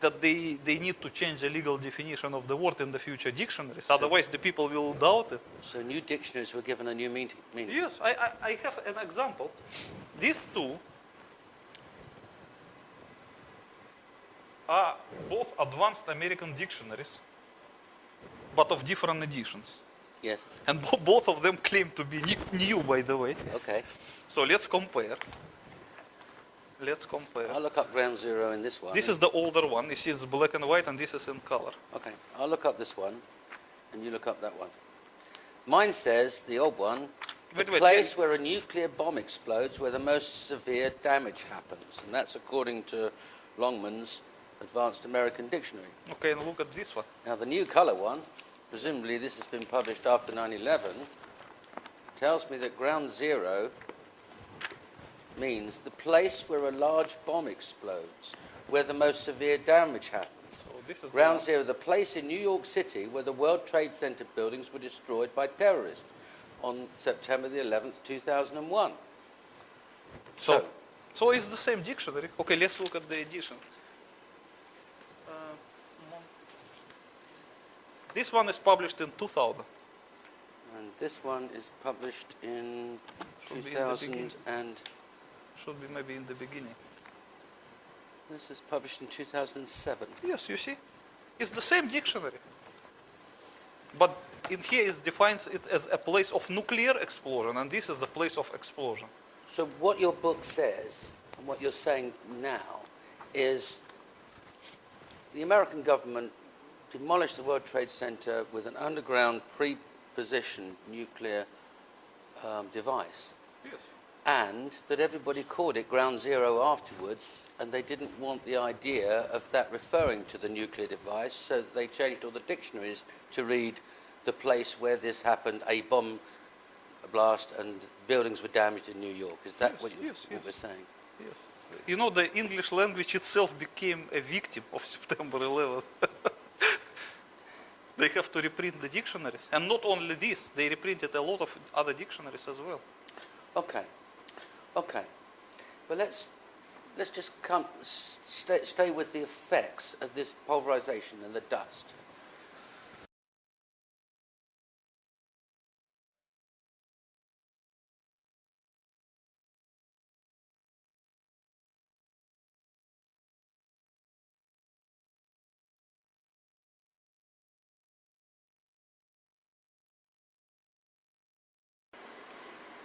that they need to change the legal definition of the word in the future dictionaries. Otherwise, the people will doubt it. So new dictionaries were given a new meaning. Yes, I have an example. These two are both advanced American dictionaries, but of different editions. Yes. And both of them claim to be new, by the way. Okay. So let's compare. I'll look up ground zero in this one. This is the older one. You see it's black and white, and this is in color. Okay. I'll look up this one, and you look up that one. Mine says, the old one, the Wait, place where a nuclear bomb explodes where the most severe damage happens. And that's according to Longman's Advanced American Dictionary. Okay, and look at this one. Now the new color one, presumably this has been published after 9/11, tells me that ground zero means the place where a large bomb explodes, where the most severe damage happens. So this is Ground zero, the place in New York City where the World Trade Center buildings were destroyed by terrorists on September the 11th, 2001. So it's the same dictionary. Okay, let's look at the edition. This one is published in 2000. And this one is published in Should be in the 2000 beginning. and Should be maybe in the beginning. this is published in 2007. Yes, you see? It's the same dictionary. But in here it defines it as a place of nuclear explosion, and this is the place of explosion. So what your book says, and what you're saying now, is the American government demolished the World Trade Center with an underground pre-positioned nuclear device, Yes. and that everybody called it ground zero afterwards, and they didn't want the idea of that referring to the nuclear device, so they changed all the dictionaries to read the place where this happened, a bomb blast, and buildings were damaged in New York. Is that Yes, what yes. we're saying? Yes. You know, the English language itself became a victim of September 11th. They have to reprint the dictionaries. And not only this, they reprinted a lot of other dictionaries as well. Okay. But let's just stay with the effects of this pulverization and the dust.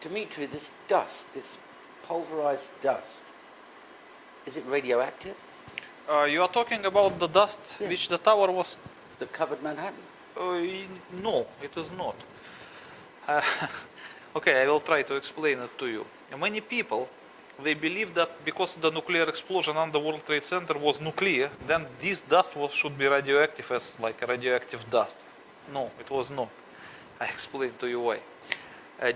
Dmitry, this dust, this pulverized dust, is it radioactive You are talking about the dust Yes. which the tower was... that covered Manhattan? No, it is not. Okay, I will try to explain it to you. Many people, they believe that because the nuclear explosion on the World Trade Center was nuclear, then this dust should be radioactive as like a radioactive dust. No, it was not. I explain to you why.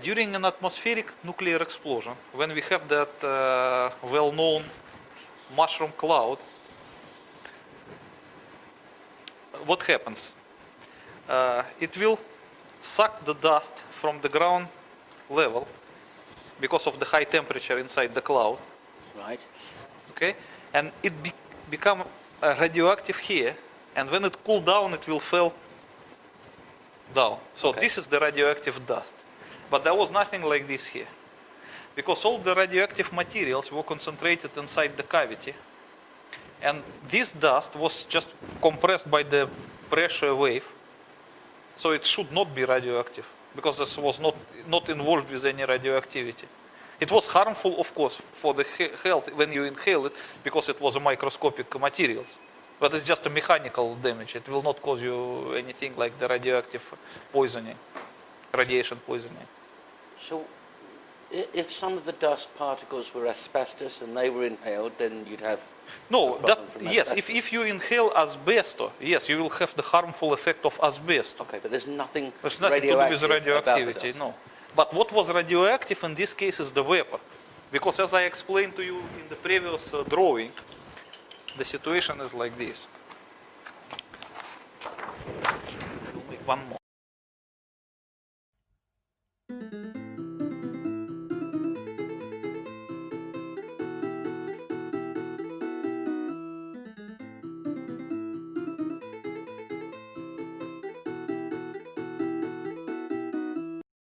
During an atmospheric nuclear explosion, when we have that well-known mushroom cloud, what happens? It will suck the dust from the ground level because of the high temperature inside the cloud, Right. okay? And it become radioactive here, and when it cool down, it will fall down. So Okay. this is the radioactive dust. But there was nothing like this here, because all the radioactive materials were concentrated inside the cavity, and this dust was just compressed by the pressure wave, so it should not be radioactive, because this was not involved with any radioactivity. It was harmful, of course, for the health when you inhale it, because it was a microscopic materials, but it's just a mechanical damage. It will not cause you anything like the radioactive poisoning, radiation poisoning. So if some of the dust particles were asbestos and they were inhaled, then you'd have No, a that problem from yes. asbestos. If you inhale asbestos, yes, you will have the harmful effect of asbestos. Okay, but there's nothing There's nothing to do with radioactive about the radioactivity, dust. no. But what was radioactive in this case is the vapor, because as I explained to you in the previous drawing, the situation is like this. We'll make one more.